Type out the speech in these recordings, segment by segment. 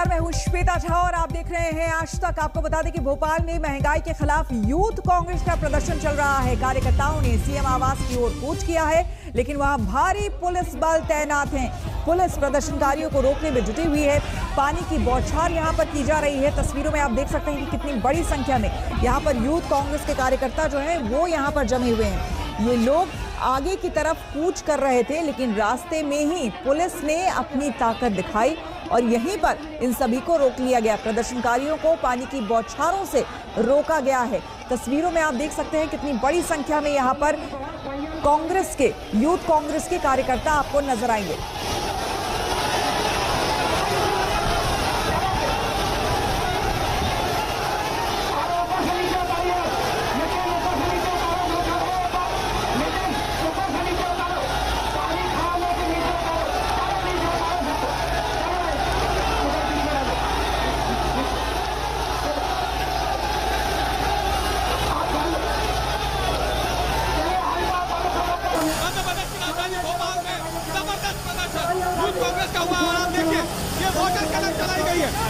नमस्कार, मैं हूं श्वेता झा और आप देख रहे हैं आज तक। आपको बता दें कि भोपाल में महंगाई के खिलाफ यूथ कांग्रेस का प्रदर्शन चल रहा है। कार्यकर्ताओं ने सीएम आवास की ओर कूच किया है, लेकिन वहां भारी पुलिस बल तैनात हैं। पुलिस प्रदर्शनकारियों को रोकने में जुटी हुई है। पानी की बौछार यहां पर की जा रही है। तस्वीरों में आप देख सकते हैं कि कितनी बड़ी संख्या में यहां पर यूथ कांग्रेस के कार्यकर्ता जो है वो यहां पर जमे हुए हैं। ये लोग आगे की तरफ कूच कर रहे थे, लेकिन रास्ते में ही पुलिस ने अपनी ताकत दिखाई और यहीं पर इन सभी को रोक लिया गया। प्रदर्शनकारियों को पानी की बौछारों से रोका गया है। तस्वीरों में आप देख सकते हैं कितनी बड़ी संख्या में यहां पर कांग्रेस के यूथ कांग्रेस के कार्यकर्ता आपको नजर आएंगे।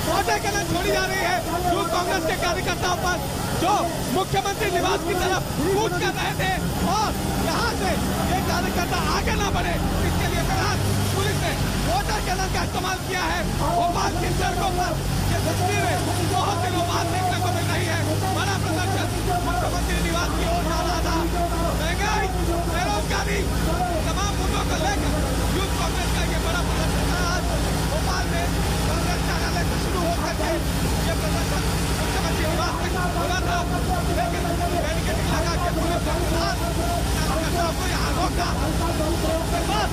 वोटर कलर छोड़ी जा रही है यूथ कांग्रेस के कार्यकर्ताओं पर, जो मुख्यमंत्री निवास की तरफ कूच कर रहे थे और यहाँ से ये कार्यकर्ता आगे ना बढ़े, इसके लिए फिलहाल पुलिस ने वोटर कलर का इस्तेमाल किया है। भोपाल की सड़कों पर ये तस्वीरें बहुत दिनों बाद देखने को मिल रही है। बड़ा प्रदर्शन मुख्यमंत्री निवास की ओर जा रहा था। महंगाई, बेरोजगारी, तमाम मुद्दों को लेकर यूथ कांग्रेस का ये बड़ा प्रदर्शन आज भोपाल में कांग्रेस कार्यालय से शुरू होकर के ये प्रदर्शन मुख्यमंत्री निवास तक हुआ था, लेकिन बैरिकेडिंग लगा के पुलिस के खिलाफ कार्यकर्ताओं को यहाँ रोका। उसके बाद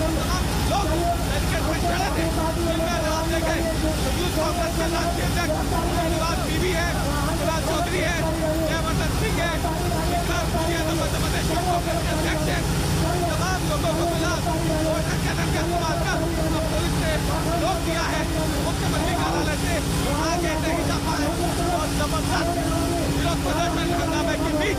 तमाम लोग बैरिकेड पर चढ़े थे, जिनमें आप देखें यूथ कांग्रेस के राष्ट्रीय अध्यक्ष निवास बीबी है, शिवराज चौधरी है, जयवर्धन सिंह है, मध्य प्रदेश यूथ कांग्रेस के अध्यक्ष है। तमाम लोगों को मिला वोटर कैनन का इस्तेमाल कर अब पुलिस ने रोक दिया है। मुख्यमंत्री कार्यालय से आगे नहीं जा पाए और जबरदस्त विरोध प्रदर्शन हंगामे के बीच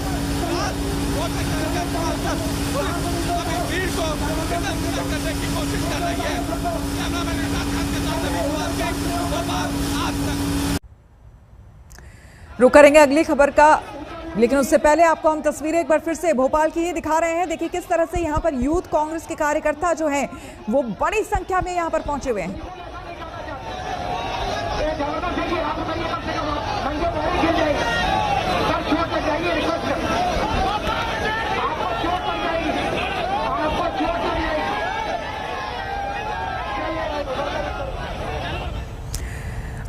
आज वोटर कैनन का इस्तेमाल कर पुलिस अभी भीड़ को किधर करने की कोशिश कर रही है। कैमरामैन इरफान खान के साथ अभी कुमार सिंह, भोपाल आज तक। रुक करेंगे अगली खबर का, लेकिन उससे पहले आपको हम तस्वीरें एक बार फिर से भोपाल की ही दिखा रहे हैं। देखिए किस तरह से यहाँ पर यूथ कांग्रेस के कार्यकर्ता जो हैं वो बड़ी संख्या में यहाँ पर पहुंचे हुए हैं।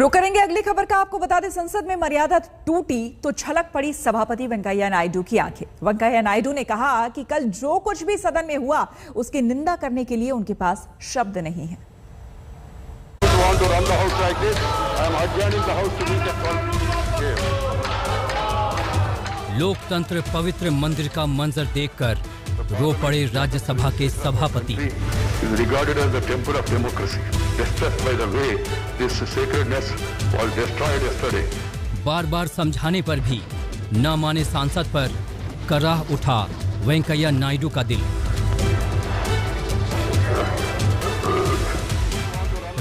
रुक करेंगे अगली खबर का। आपको बता दें, संसद में मर्यादा टूटी तो छलक पड़ी सभापति वेंकैया नायडू की आंखें। वेंकैया नायडू ने कहा कि कल जो कुछ भी सदन में हुआ उसकी निंदा करने के लिए उनके पास शब्द नहीं है। लोकतंत्र पवित्र मंदिर का मंजर देखकर रो पड़े राज्यसभा के सभापति। Regarded as the temple of democracy, distressed by the way this sacredness was destroyed yesterday. बार-बार समझाने पर भी न माने सांसद पर कराह उठा वेंकैया नायडू का दिल।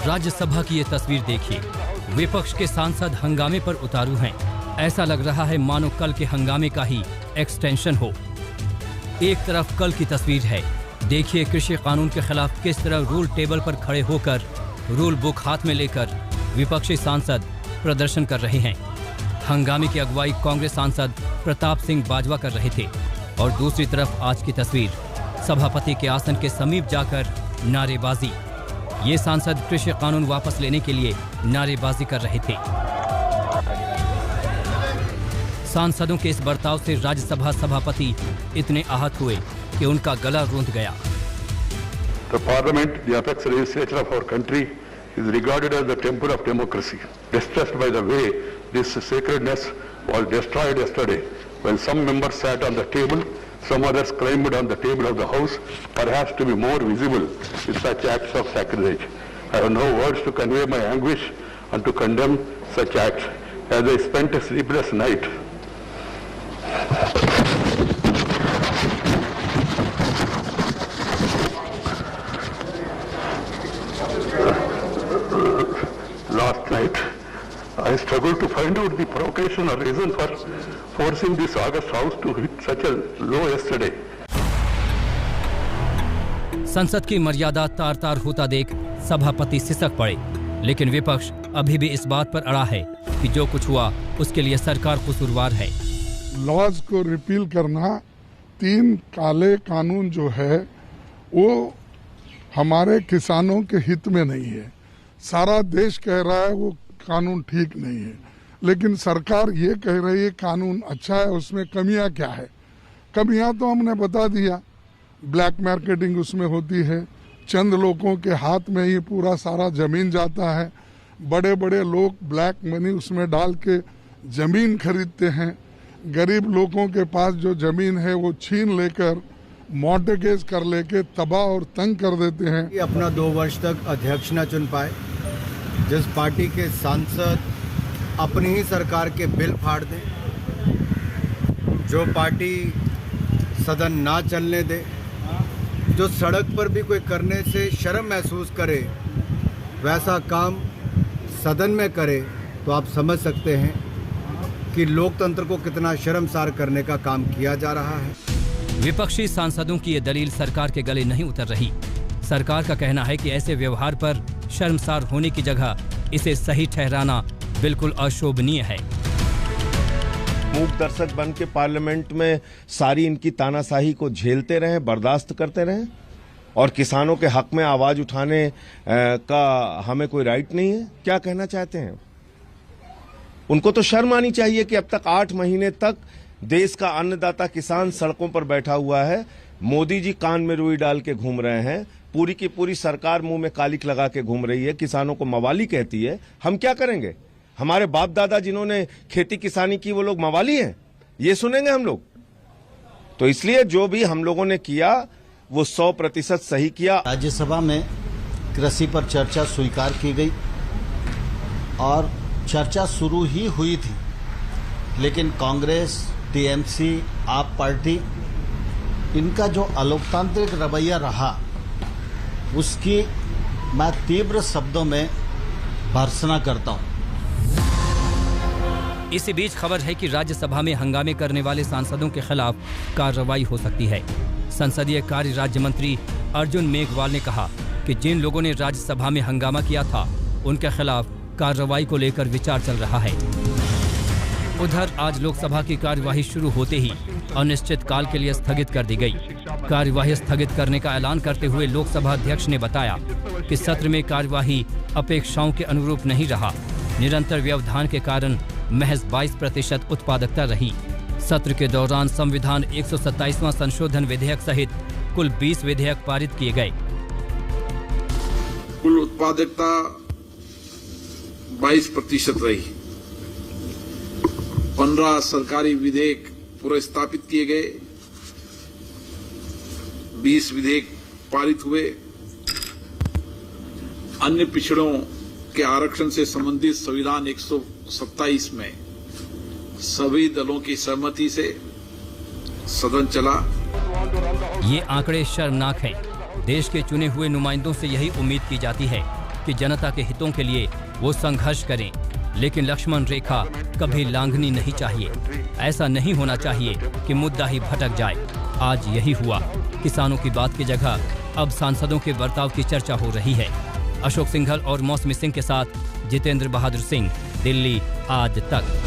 राज्यसभा की ये तस्वीर देखिए, विपक्ष के सांसद हंगामे पर उतारू हैं। ऐसा लग रहा है मानो कल के हंगामे का ही एक्सटेंशन हो। एक तरफ कल की तस्वीर है, देखिए कृषि कानून के खिलाफ किस तरह रूल टेबल पर खड़े होकर रूल बुक हाथ में लेकर विपक्षी सांसद प्रदर्शन कर रहे हैं। हंगामे की अगुवाई कांग्रेस सांसद प्रताप सिंह बाजवा कर रहे थे और दूसरी तरफ आज की तस्वीर, सभापति के आसन के समीप जाकर नारेबाजी। ये सांसद कृषि कानून वापस लेने के लिए नारेबाजी कर रहे थे। सांसदों के इस बर्ताव से राज्यसभा सभापति इतने आहत हुए कि उनका गला रूंध गया। The Parliament, the apex legislature of our country, is regarded as the temple of democracy. Distressed by the way this sacredness was destroyed yesterday, when some members sat on the table, some others climbed on the table of the House, perhaps to be more visible with such acts of sacrilege. I have no words to convey my anguish and to condemn such acts. As I spent a sleepless night, last night I struggle to find out the provocation or reason for forcing this August House to hit such a low yesterday. संसद की मर्यादा तार तार होता देख सभापति सिसक पड़े, लेकिन विपक्ष अभी भी इस बात पर अड़ा है कि जो कुछ हुआ उसके लिए सरकार कसूरवार है। लॉज को रिपील करना, 3 काले कानून जो है वो हमारे किसानों के हित में नहीं है। सारा देश कह रहा है वो कानून ठीक नहीं है, लेकिन सरकार ये कह रही है कानून अच्छा है, उसमें कमियां क्या है? कमियां तो हमने बता दिया। ब्लैक मार्केटिंग उसमें होती है, चंद लोगों के हाथ में ही पूरा सारा जमीन जाता है, बड़े बड़े लोग ब्लैक मनी उसमें डाल के जमीन खरीदते हैं, गरीब लोगों के पास जो जमीन है वो छीन लेकर मॉर्टगेज कर लेके तबाह और तंग कर देते हैं। अपना 2 वर्ष तक अध्यक्ष न चुन पाए, जिस पार्टी के सांसद अपनी ही सरकार के बिल फाड़ दें, जो पार्टी सदन ना चलने दे, जो सड़क पर भी कोई करने से शर्म महसूस करे वैसा काम सदन में करे, तो आप समझ सकते हैं कि लोकतंत्र को कितना शर्मसार करने का काम किया जा रहा है। विपक्षी सांसदों की ये दलील सरकार के गले नहीं उतर रही। सरकार का कहना है कि ऐसे व्यवहार पर शर्मसार होने की जगह इसे सही ठहराना बिल्कुल अशोभनीय है। मूक दर्शक बन के पार्लियामेंट में सारी इनकी तानाशाही को झेलते रहें, बर्दाश्त करते रहें, और किसानों के हक में आवाज उठाने का हमें कोई राइट नहीं है? क्या कहना चाहते हैं? उनको तो शर्म आनी चाहिए कि अब तक 8 महीने तक देश का अन्नदाता किसान सड़कों पर बैठा हुआ है, मोदी जी कान में रुई डाल के घूम रहे हैं, पूरी की पूरी सरकार मुंह में कालिक लगा के घूम रही है, किसानों को मवाली कहती है। हम क्या करेंगे? हमारे बाप दादा जिन्होंने खेती किसानी की वो लोग मवाली हैं? ये सुनेंगे हम लोग? तो इसलिए जो भी हम लोगों ने किया वो 100% सही किया। राज्यसभा में कृषि पर चर्चा स्वीकार की गई और चर्चा शुरू ही हुई थी, लेकिन कांग्रेस, टीएमसी, आप पार्टी, इनका जो अलोकतांत्रिक रवैया रहा उसकी मैं तीव्र शब्दों में भर्त्सना करता हूं। इसी बीच खबर है कि राज्यसभा में हंगामे करने वाले सांसदों के खिलाफ कार्रवाई हो सकती है। संसदीय कार्य राज्य मंत्री अर्जुन मेघवाल ने कहा कि जिन लोगों ने राज्यसभा में हंगामा किया था उनके खिलाफ कार्रवाई को लेकर विचार चल रहा है। उधर आज लोकसभा की कार्यवाही शुरू होते ही अनिश्चित काल के लिए स्थगित कर दी गई। कार्यवाही स्थगित करने का ऐलान करते हुए लोकसभा अध्यक्ष ने बताया कि सत्र में कार्यवाही अपेक्षाओं के अनुरूप नहीं रहा। निरंतर व्यवधान के कारण महज 22% उत्पादकता रही। सत्र के दौरान संविधान 127वां संशोधन विधेयक सहित कुल 20 विधेयक पारित किए गए। कुल उत्पादकता 22% रही। 15 सरकारी विधेयक पुरस्तापित किए गए, 20 विधेयक पारित हुए। अन्य पिछड़ों के आरक्षण से संबंधित संविधान 127 में सभी दलों की सहमति से सदन चला। ये आंकड़े शर्मनाक हैं। देश के चुने हुए नुमाइंदों से यही उम्मीद की जाती है कि जनता के हितों के लिए वो संघर्ष करें, लेकिन लक्ष्मण रेखा कभी लांघनी नहीं चाहिए। ऐसा नहीं होना चाहिए कि मुद्दा ही भटक जाए। आज यही हुआ। किसानों की बात की जगह अब सांसदों के बर्ताव की चर्चा हो रही है। अशोक सिंघल और मौसमी सिंह के साथ जितेंद्र बहादुर सिंह, दिल्ली आज तक।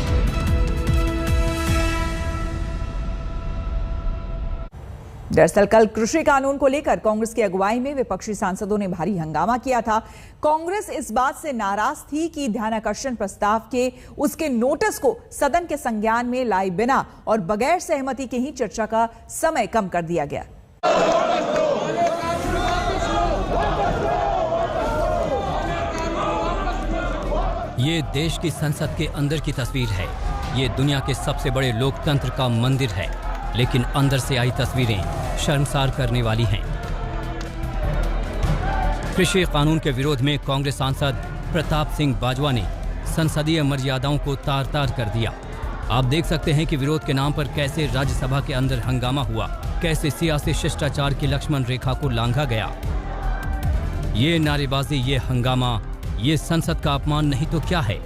दरअसल कल कृषि कानून को लेकर कांग्रेस की अगुवाई में विपक्षी सांसदों ने भारी हंगामा किया था। कांग्रेस इस बात से नाराज थी कि ध्यानाकर्षण प्रस्ताव के उसके नोटिस को सदन के संज्ञान में लाए बिना और बगैर सहमति के ही चर्चा का समय कम कर दिया गया। ये देश की संसद के अंदर की तस्वीर है। ये दुनिया के सबसे बड़े लोकतंत्र का मंदिर है, लेकिन अंदर से आई तस्वीरें शर्मसार करने वाली हैं। कृषि कानून के विरोध में कांग्रेस सांसद प्रताप सिंह बाजवा ने संसदीय मर्यादाओं को तार तार कर दिया। आप देख सकते हैं कि विरोध के नाम पर कैसे राज्यसभा के अंदर हंगामा हुआ, कैसे सियासी शिष्टाचार की लक्ष्मण रेखा को लांघा गया। ये नारेबाजी, ये हंगामा, ये संसद का अपमान नहीं तो क्या है?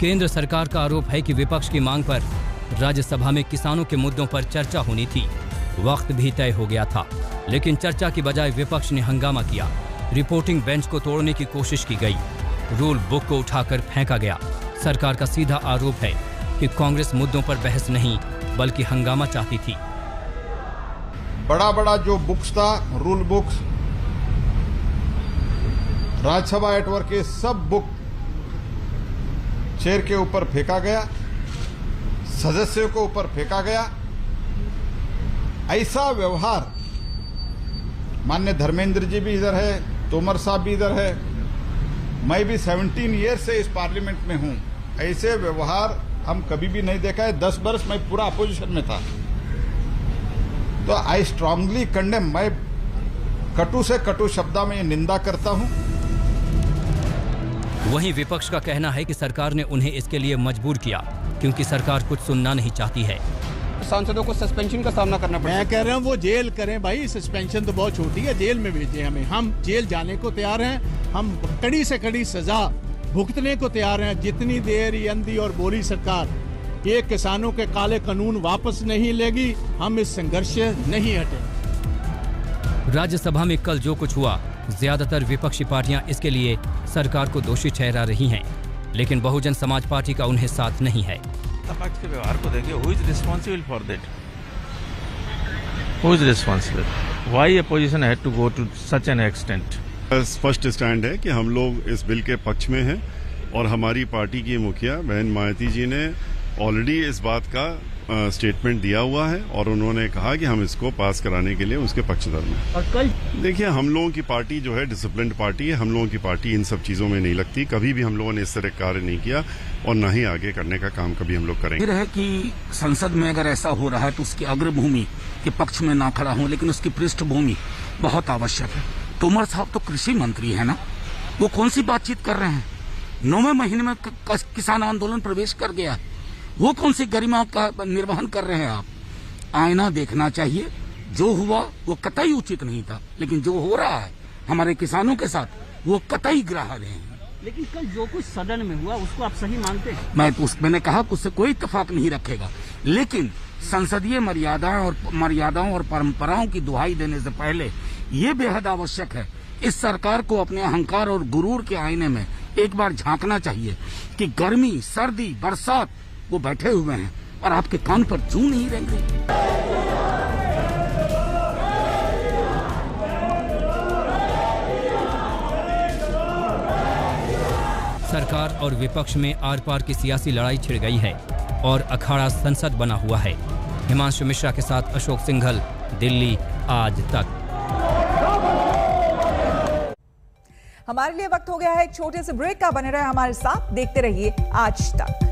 केंद्र सरकार का आरोप है कि विपक्ष की मांग पर राज्यसभा में किसानों के मुद्दों पर चर्चा होनी थी। वक्त भी तय हो गया था, लेकिन चर्चा की बजाय विपक्ष ने हंगामा किया। रिपोर्टिंग बेंच को तोड़ने की कोशिश की गई, रूल बुक को उठाकर फेंका गया। सरकार का सीधा आरोप है कि कांग्रेस मुद्दों पर बहस नहीं बल्कि हंगामा चाहती थी। बड़ा जो बुक्स था, रूल बुक्स, राज्यसभा एटवर्क के सब बुक चेयर के ऊपर फेंका गया, सदस्यों के ऊपर फेंका गया। ऐसा व्यवहार, माननीय धर्मेंद्र जी भी इधर है, तोमर साहब भी इधर है, मैं भी 17 ईयर से इस पार्लियामेंट में हूं, ऐसे व्यवहार हम कभी भी नहीं देखा है। 10 वर्ष मैं पूरा अपोजिशन में था, तो आई स्ट्रांगली कंडेम, मैं कटु से कटु शब्दों में निंदा करता हूं। वहीं विपक्ष का कहना है कि सरकार ने उन्हें इसके लिए मजबूर किया क्योंकि सरकार कुछ सुनना नहीं चाहती है। सांसदों को सस्पेंशन का सामना करना पड़ा। मैं कह रहा हूँ वो जेल करें भाई, सस्पेंशन तो बहुत छोटी है, जेल में भेजें हमें, हम जेल जाने को तैयार हैं, हम कड़ी से कड़ी सजा भुगतने को तैयार हैं। जितनी देर ये अंधी और बोली सरकार ये किसानों के काले कानून वापस नहीं लेगी, हम इस संघर्ष से नहीं हटेंगे। राज्यसभा में कल जो कुछ हुआ, ज्यादातर विपक्षी पार्टियां इसके लिए सरकार को दोषी ठहरा रही हैं, लेकिन बहुजन समाज पार्टी का उन्हें साथ नहीं है। पक्ष के व्यवहार को देखिए, who is responsible for that? Who is responsible? Why opposition had to go to such an extent? स्पष्ट स्टैंड है कि हम लोग इस बिल के पक्ष में हैं और हमारी पार्टी की मुखिया बहन मायावती जी ने ऑलरेडी इस बात का स्टेटमेंट दिया हुआ है और उन्होंने कहा कि हम इसको पास कराने के लिए उसके पक्षधर में। और कल देखिए, हम लोगों की पार्टी जो है डिसिप्लिन्ड पार्टी है, हम लोगों की पार्टी इन सब चीजों में नहीं लगती। कभी भी हम लोगों ने इस तरह कार्य नहीं किया और न ही आगे करने का काम कभी हम लोग करेंगे। है कि संसद में अगर ऐसा हो रहा है तो उसकी अग्रभूमि के पक्ष में ना खड़ा हो, लेकिन उसकी पृष्ठभूमि बहुत आवश्यक है। तोमर साहब तो कृषि मंत्री है ना, वो कौन सी बातचीत कर रहे हैं? 9वें महीने में किसान आंदोलन प्रवेश कर गया, वो कौन सी गरिमा का निर्वहन कर रहे हैं आप? आईना देखना चाहिए। जो हुआ वो कतई उचित नहीं था, लेकिन जो हो रहा है हमारे किसानों के साथ वो कतई ग्राह्य है। लेकिन कल जो कुछ सदन में हुआ उसको आप सही मानते हैं? मैंने कहा कि उससे कोई इत्तेफाक नहीं रखेगा, लेकिन संसदीय मर्यादाओं और परंपराओं की दुहाई देने से पहले ये बेहद आवश्यक है, इस सरकार को अपने अहंकार और गुरूर के आईने में एक बार झांकना चाहिए कि गर्मी, सर्दी, बरसात वो बैठे हुए हैं और आपके कान पर जू नहीं रेंगे। सरकार और विपक्ष में आर पार की सियासी लड़ाई छिड़ गई है और अखाड़ा संसद बना हुआ है। हिमांशु मिश्रा के साथ अशोक सिंघल, दिल्ली आज तक। हमारे लिए वक्त हो गया है एक छोटे से ब्रेक का। बने रहे हमारे साथ, देखते रहिए आज तक।